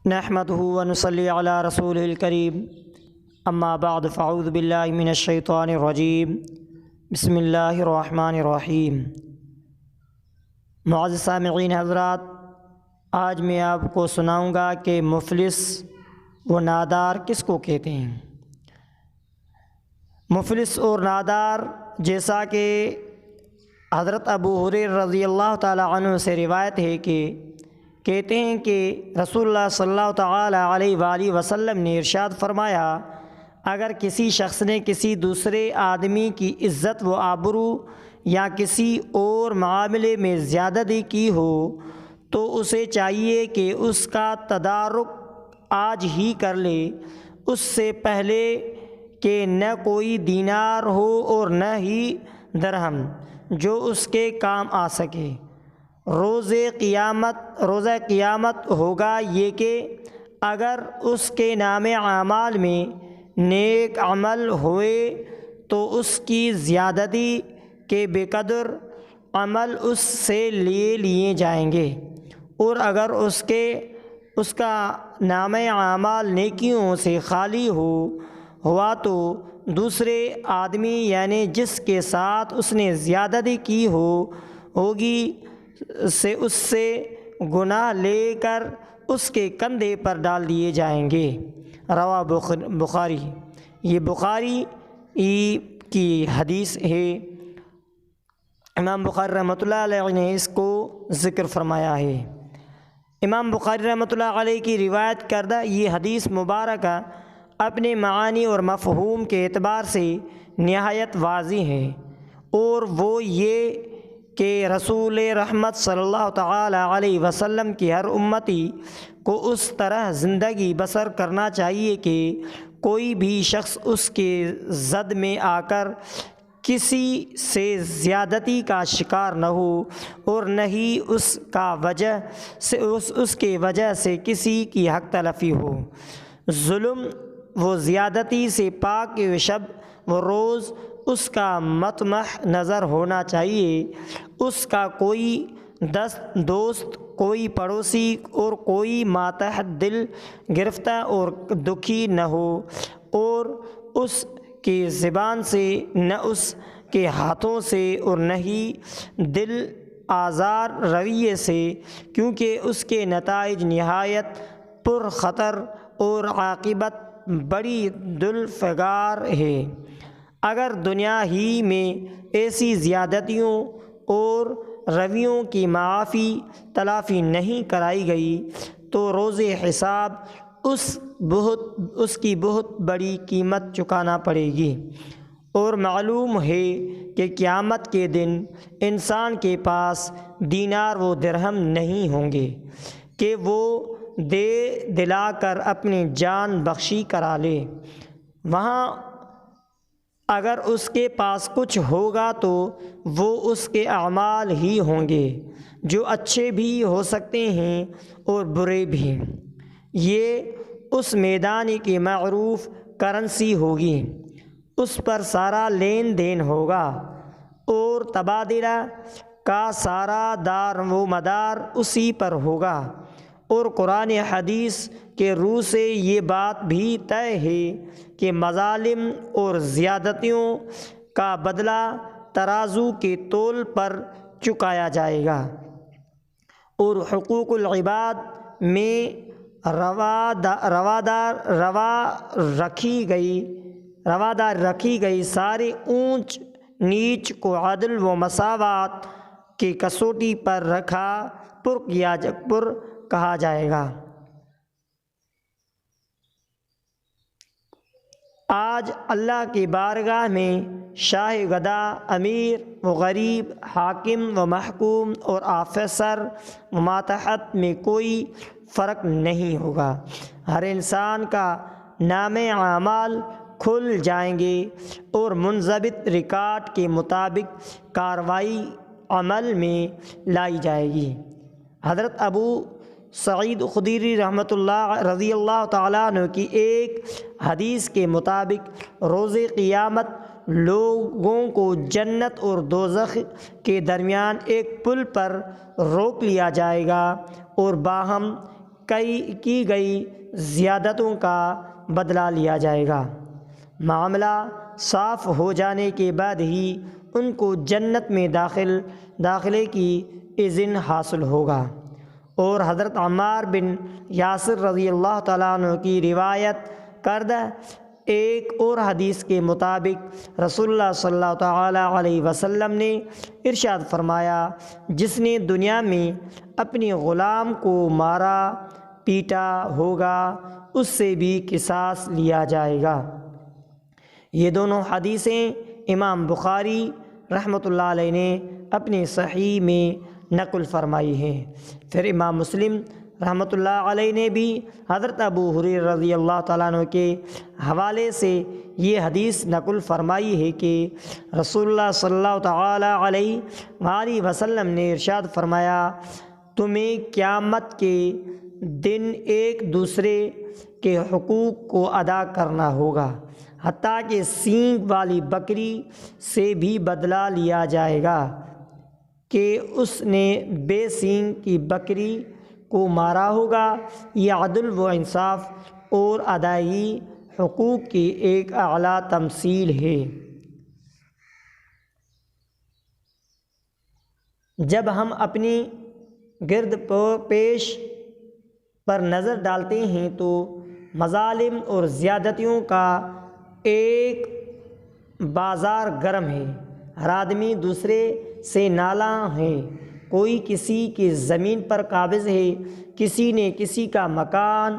نحمده ونصلي على رسوله الكريم اما بعد فاعوذ باللہ من الشیطان الرجیم بسم اللہ الرحمن الرحیم۔ معزز سامعین حضرات، آج میں آپ کو سناؤں گا کہ مفلس و نادار کس کو کہتے ہیں۔ مفلس اور نادار جیسا کہ حضرت ابو ہریرہ رضی اللہ تعالی عنہ سے روایت ہے کہ کہتے ہیں کہ رسول اللہ صلی اللہ تعالی علیہ وآلہ وسلم نے ارشاد فرمایا، اگر کسی شخص نے کسی دوسرے آدمی کی عزت و آبرو یا کسی اور معاملے میں زیادتی کی ہو تو اسے چاہیے کہ اس کا تدارک آج ہی کر لے، اس سے پہلے کہ نہ کوئی دینار ہو اور نہ ہی درہم جو اس کے کام آ سکے۔ روز قیامت ہوگا یہ کہ اگر اس کے نام اعمال میں نیک عمل ہوئے تو اس کی زیادتی کے بے قدر عمل اس سے لیے جائیں گے، اور اگر اس کا نام اعمال نیکیوں سے خالی ہوا تو دوسرے آدمی یعنی جس کے ساتھ اس نے زیادتی کی ہوگی اس سے گناہ لے کر اس کے کندھے پر ڈال دیے جائیں گے۔ رواہ بخاری، یہ بخاری کی حدیث ہے۔ امام بخاری رحمۃ اللہ علیہ نے اس کو ذکر فرمایا ہے۔ امام بخاری رحمۃ اللہ علیہ کی روایت کردہ یہ حدیث مبارکہ اپنے معانی اور مفہوم کے اعتبار سے نہایت واضح ہے، اور وہ یہ کہ رسول رحمت صلی اللہ تعالی علیہ وسلم کی ہر امتی کو اس طرح زندگی بسر کرنا چاہیے کہ کوئی بھی شخص اس کے زد میں آ کر کسی سے زیادتی کا شکار نہ ہو، اور نہ ہی اس کے وجہ سے کسی کی حق تلفی ہو۔ ظلم و زیادتی سے پاک شب و روز اس کا مطمح نظر ہونا چاہیے، اس کا کوئی دوست، کوئی پڑوسی اور کوئی ماتحت دل گرفتہ اور دکھی نہ ہو، اور اس کی زبان سے نہ اس کے ہاتھوں سے اور نہ ہی دل آزار رویے سے، کیونکہ اس کے نتائج نہایت پر خطر اور عاقبت بڑی دلفگار ہے۔ اگر دنیا ہی میں ایسی زیادتیوں اور رویوں کی معافی تلافی نہیں کرائی گئی تو روز حساب اس کی بہت بڑی قیمت چکانا پڑے گی، اور معلوم ہے کہ قیامت کے دن انسان کے پاس دینار و درہم نہیں ہوں گے کہ وہ دے دلا کر اپنی جان بخشی کرا لے۔ وہاں اگر اس کے پاس کچھ ہوگا تو وہ اس کے اعمال ہی ہوں گے، جو اچھے بھی ہو سکتے ہیں اور برے بھی۔ یہ اس میدان کی معروف کرنسی ہوگی، اس پر سارا لین دین ہوگا، اور تبادلہ کا سارا دار و مدار اسی پر ہوگا، اور قرآن حدیث کے روح سے یہ بات بھی طے ہے کہ مظالم اور زیادتیوں کا بدلہ ترازو کے تول پر چکایا جائے گا، اور حقوق العباد میں روادار رکھی گئی سارے اونچ نیچ کو عدل و مساوات کی کسوٹی پر کہا جائے گا۔ آج اللہ کی بارگاہ میں شاہ گدا، امیر و غریب، حاکم و محکوم اور آفیسر و ماتحت میں کوئی فرق نہیں ہوگا۔ ہر انسان کا نام اعمال کھل جائیں گے اور منضبط ریکارڈ کے مطابق کارروائی عمل میں لائی جائے گی۔ حضرت ابو سعید خدری رضی اللہ تعالیٰ عنہ کی ایک حدیث کے مطابق روز قیامت لوگوں کو جنت اور دوزخ کے درمیان ایک پل پر روک لیا جائے گا اور باہم کی گئی زیادتوں کا بدلہ لیا جائے گا۔ معاملہ صاف ہو جانے کے بعد ہی ان کو جنت میں داخلے کی اذن حاصل ہوگا۔ اور حضرت عمار بن یاسر رضی اللہ تعالیٰ عنہ کی روایت کردہ ایک اور حدیث کے مطابق رسول اللہ صلی اللہ تعالیٰ علیہ وسلم نے ارشاد فرمایا، جس نے دنیا میں اپنے غلام کو مارا پیٹا ہوگا اس سے بھی قصاص لیا جائے گا۔ یہ دونوں حدیثیں امام بخاری رحمۃ اللہ علیہ نے اپنی صحیح میں نقل فرمائی ہیں۔ پھر امام مسلم رحمۃ اللہ علیہ نے بھی حضرت ابو ہریرہ رضی اللہ تعالیٰ عنہ کے حوالے سے یہ حدیث نقل فرمائی ہے کہ رسول اللہ صلی اللہ تعالیٰ علیہ وآلہ وسلم نے ارشاد فرمایا، تمہیں قیامت کے دن ایک دوسرے کے حقوق کو ادا کرنا ہوگا، حتیٰ کہ سینگ والی بکری سے بھی بدلہ لیا جائے گا کہ اس نے بے سینگ کی بکری کو مارا ہوگا۔ یہ عدل و انصاف اور ادائیگی حقوق کی ایک اعلیٰ تمثیل ہے۔ جب ہم اپنی گرد پیش پر نظر ڈالتے ہیں تو مظالم اور زیادتیوں کا ایک بازار گرم ہے۔ ہر آدمی دوسرے سے نالاں ہے، کوئی کسی کی زمین پر قابض ہے، کسی نے کسی کا مکان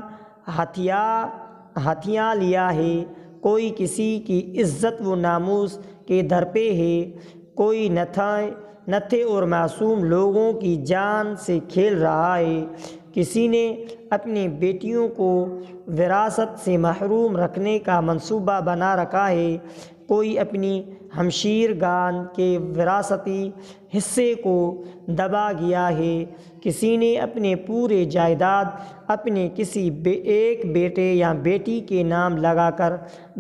ہتھیاں لیا ہے، کوئی کسی کی عزت و ناموس کے در پہ ہے، کوئی نتھے اور معصوم لوگوں کی جان سے کھیل رہا ہے، کسی نے اپنی بیٹیوں کو وراثت سے محروم رکھنے کا منصوبہ بنا رکھا ہے، کوئی اپنی ہمشیرگان کے وراثتی حصے کو دبا گیا ہے، کسی نے اپنے پورے جائیداد اپنے کسی ایک بیٹے یا بیٹی کے نام لگا کر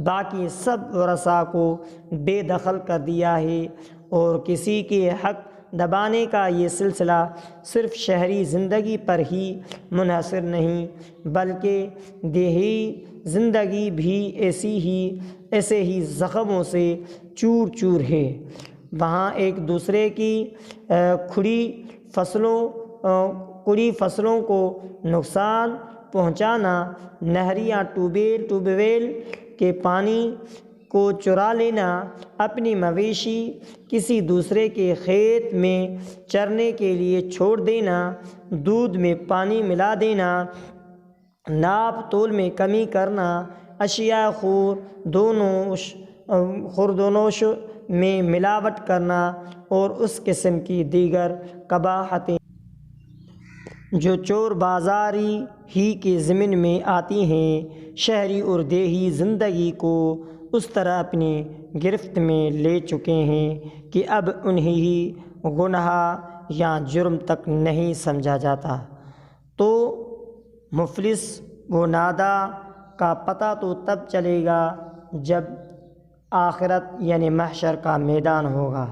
باقی سب ورثاء کو بے دخل کر دیا ہے، اور کسی کے حق دبانے کا یہ سلسلہ صرف شہری زندگی پر ہی منحصر نہیں بلکہ دیہی زندگی بھی ایسے ہی زخموں سے چور چور ہے۔ وہاں ایک دوسرے کی کھڑی فصلوں کو نقصان پہنچانا، نہر یا ٹیوب ویل کے پانی کو چرا لینا، اپنی مویشی کسی دوسرے کے کھیت میں چرنے کے لیے چھوڑ دینا، دودھ میں پانی ملا دینا، ناپ تول میں کمی کرنا، اشیاء خوردونوش میں ملاوٹ کرنا اور اس قسم کی دیگر قباحتیں جو چور بازاری ہی کے ضمن میں آتی ہیں، شہری اور دیہی زندگی کو اس طرح اپنی گرفت میں لے چکے ہیں کہ اب انہیں گناہ یا جرم تک نہیں سمجھا جاتا۔ تو مفلس و نادا کا پتہ تو تب چلے گا جب آخرت یعنی محشر کا میدان ہوگا۔